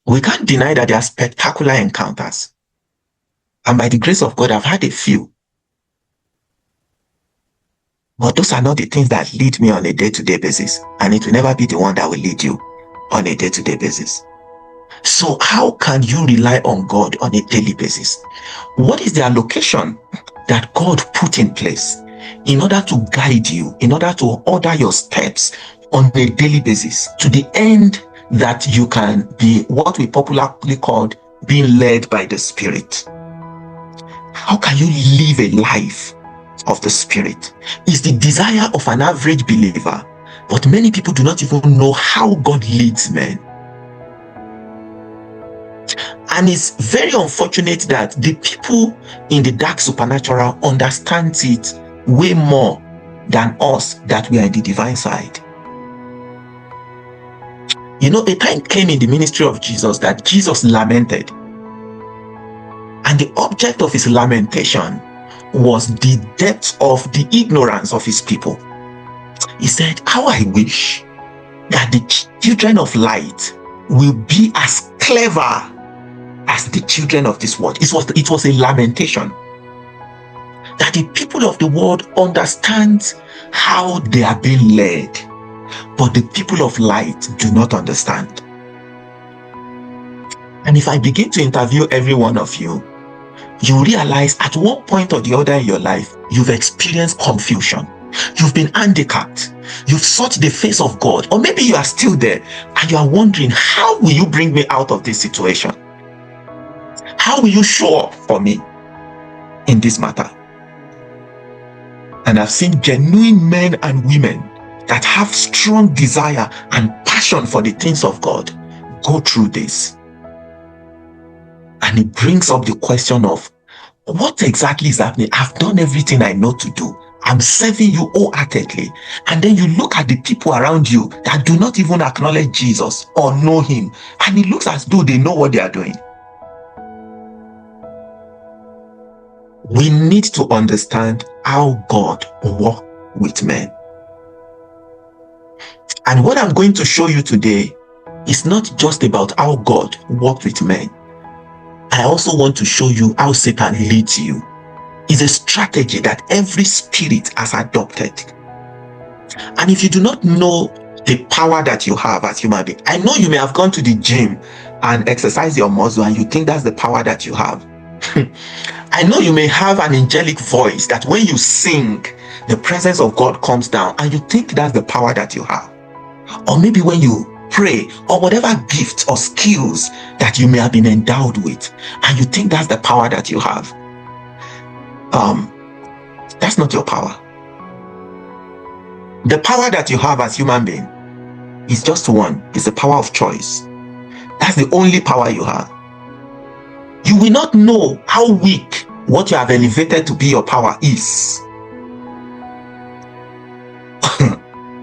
We can't deny that there are spectacular encounters. And by the grace of God, I've had a few. But those are not the things that lead me on a day-to-day basis. And it will never be the one that will lead you on a day-to-day basis. So how can you rely on God on a daily basis? What is the allocation that God put in place in order to guide you, in order to order your steps on a daily basis, to the end that you can be what we popularly called being led by the Spirit? How can you live a life of the Spirit? It's the desire of an average believer, but many people do not even know how God leads men. And it's very unfortunate that the people in the dark supernatural understand it way more than us that we are in the divine side. You know, a time came in the ministry of Jesus that Jesus lamented. And the object of his lamentation was the depth of the ignorance of his people. He said, how I wish that the children of light will be as clever as the children of this world. It was a lamentation that the people of the world understand how they are being led, but the people of light do not understand. And if I begin to interview every one of you, you realize at one point or the other in your life, you've experienced confusion. You've been handicapped. You've sought the face of God. Or maybe you are still there and you are wondering, how will you bring me out of this situation? How will you show up for me in this matter? And I've seen genuine men and women that have strong desire and passion for the things of God go through this. And it brings up the question of, what exactly is happening? I've done everything I know to do. I'm serving you wholeheartedly. And then you look at the people around you that do not even acknowledge Jesus or know him. And it looks as though they know what they are doing. We need to understand how God works with men. And what I'm going to show you today is not just about how God works with men. I also want to show you how Satan leads you. It's a strategy that every spirit has adopted. And if you do not know the power that you have as human being, I know you may have gone to the gym and exercised your muscle and you think that's the power that you have. I know you may have an angelic voice that when you sing, the presence of God comes down and you think that's the power that you have. Or maybe when you pray, or whatever gift or skills that you may have been endowed with, and you think that's the power that you have. That's not your power. The power that you have as human being is just one. It's the power of choice. That's the only power you have. You will not know how weak what you have elevated to be your power is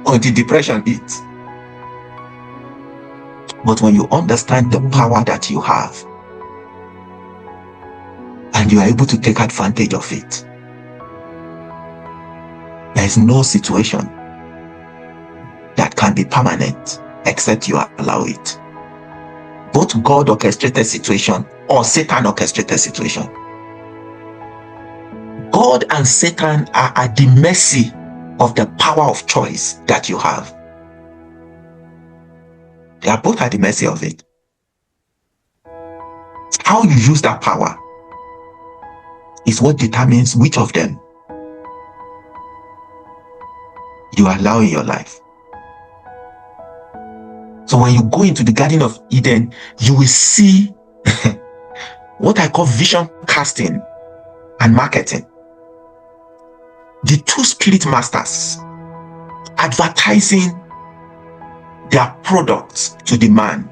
until depression hits. But when you understand the power that you have and you are able to take advantage of it, there is no situation that can be permanent except you allow it. Both God orchestrated situation or Satan orchestrated situation. God and Satan are at the mercy of the power of choice that you have. They are both at the mercy of it. How you use that power is what determines which of them you allow in your life. So when you go into the Garden of Eden, you will see what I call vision casting and marketing. The two spirit masters advertising their products to the man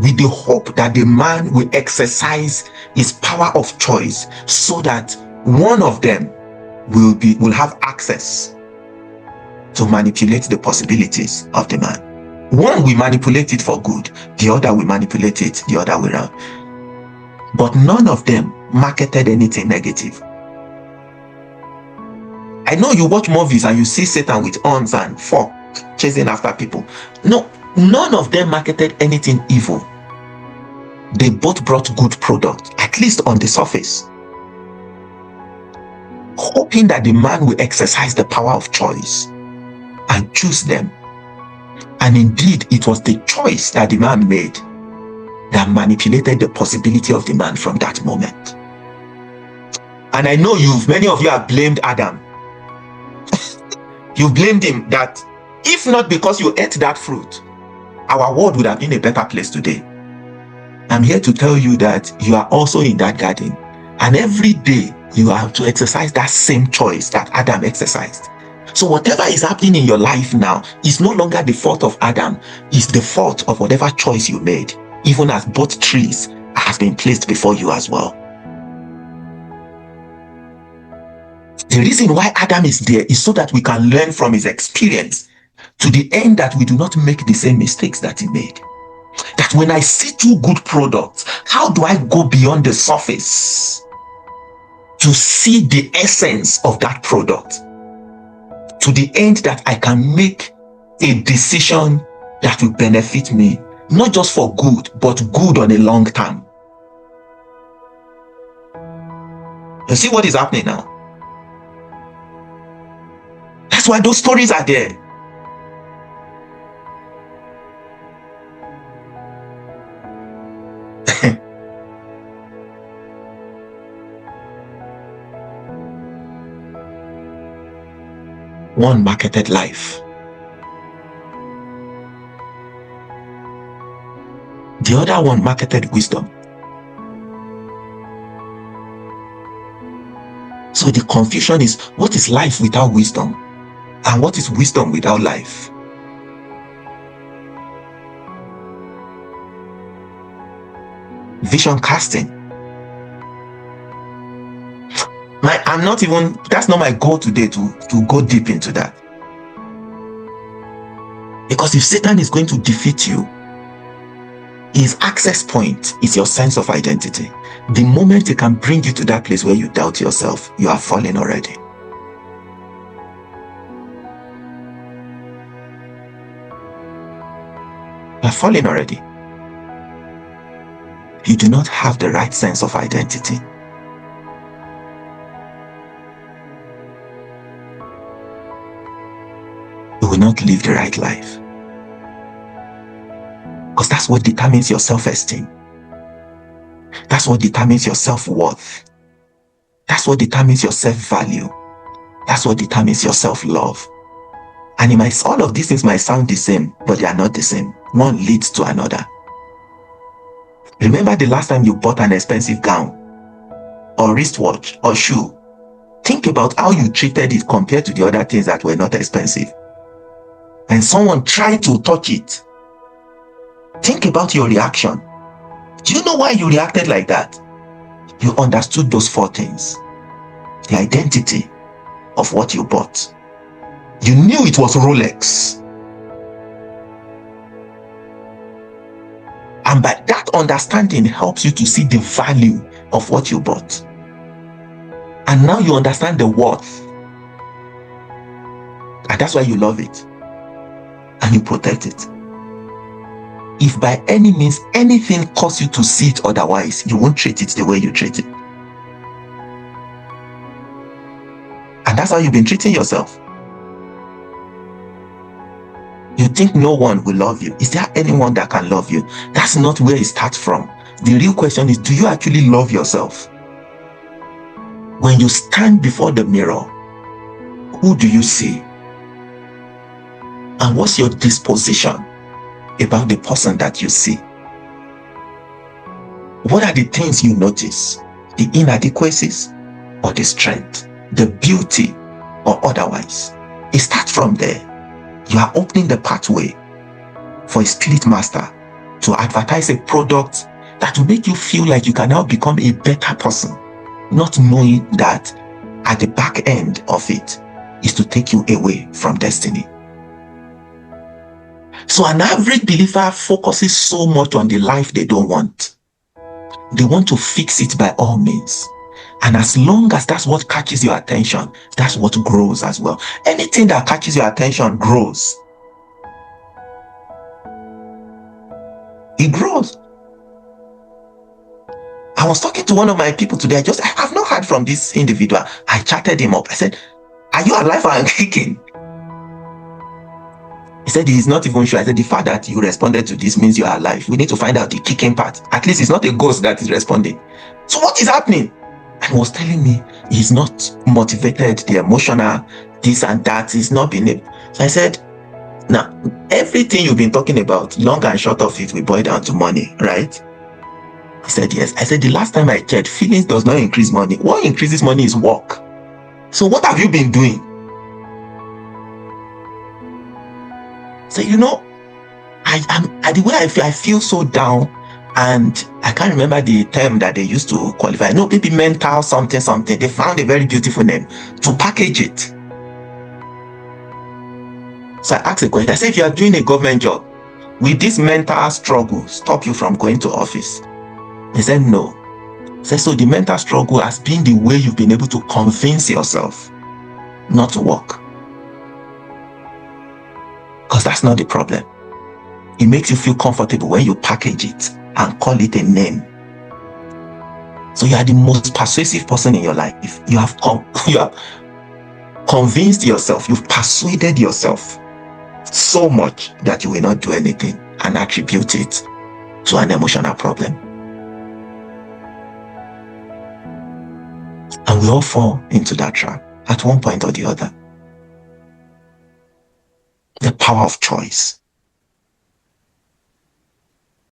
with the hope that the man will exercise his power of choice so that one of them will have access to manipulate the possibilities of the man. One will manipulate it for good, the other will manipulate it the other way around. But none of them marketed anything negative. I know you watch movies and you see Satan with horns and fork chasing after people. No, none of them marketed anything evil. They both brought good product, at least on the surface, hoping that the man will exercise the power of choice and choose them. And indeed, it was the choice that the man made that manipulated the possibility of the man from that moment. And I know many of you have blamed Adam. You blamed him that if not because you ate that fruit, our world would have been a better place today. I'm here to tell you that you are also in that garden. And every day you have to exercise that same choice that Adam exercised. So whatever is happening in your life now is no longer the fault of Adam. It's the fault of whatever choice you made, even as both trees have been placed before you as well. The reason why Adam is there is so that we can learn from his experience, to the end that we do not make the same mistakes that he made. That when I see two good products, how do I go beyond the surface to see the essence of that product, to the end that I can make a decision that will benefit me, not just for good, but good on a long term. You see what is happening now? That's why those stories are there. One marketed life. The other one marketed wisdom. So the confusion is, what is life without wisdom? And what is wisdom without life? Vision casting. That's not my goal today to go deep into that. Because if Satan is going to defeat you, his access point is your sense of identity. The moment he can bring you to that place where you doubt yourself, you are falling already. You are falling already. You do not have the right sense of identity. You will not live the right life. Because that's what determines your self-esteem. That's what determines your self-worth. That's what determines your self-value. That's what determines your self-love. And all of these things might sound the same, but they are not the same. One leads to another. Remember the last time you bought an expensive gown, or wristwatch, or shoe. Think about how you treated it compared to the other things that were not expensive. And someone tried to touch it. Think about your reaction. Do you know why you reacted like that? You understood those four things. The identity of what you bought. You knew it was Rolex. And by that understanding helps you to see the value of what you bought. And now you understand the worth. And that's why you love it. And you protect it. If by any means anything causes you to see it otherwise, you won't treat it the way you treat it. And that's how you've been treating yourself. You think no one will love you. Is there anyone that can love you? That's not where it starts from. The real question is, do you actually love yourself? When you stand before the mirror, who do you see? And what's your disposition about the person that you see? What are the things you notice? The inadequacies or the strength, the beauty or otherwise? It starts from there. You are opening the pathway for a split master to advertise a product that will make you feel like you can now become a better person, not knowing that at the back end of it is to take you away from destiny. So an average believer focuses so much on the life they don't want. They want to fix it by all means. And as long as that's what catches your attention, that's what grows as well. Anything that catches your attention grows. It grows. I was talking to one of my people today. I have not heard from this individual. I chatted him up. I said, "Are you alive or kicking?" He said he's not even sure. I said, the fact that you responded to this means you are alive. We need to find out the kicking part. At least it's not a ghost that is responding. So what is happening? And he was telling me he's not motivated, the emotional, this and that. He's not been able. So I said, now, everything you've been talking about, long and short of it, will boil down to money, right? He said, yes. I said, the last time I checked, feelings does not increase money. What increases money is work. So what have you been doing? So, the way I feel so down, and I can't remember the term that they used to qualify. No, maybe mental something. They found a very beautiful name to package it. So I asked a question. I said, if you are doing a government job, will this mental struggle stop you from going to office? He said, no. I said, so the mental struggle has been the way you've been able to convince yourself not to work. Because that's not the problem. It makes you feel comfortable when you package it and call it a name. So you are the most persuasive person in your life. You have convinced yourself, you've persuaded yourself so much that you will not do anything and attribute it to an emotional problem. And we all fall into that trap at one point or the other. The power of choice.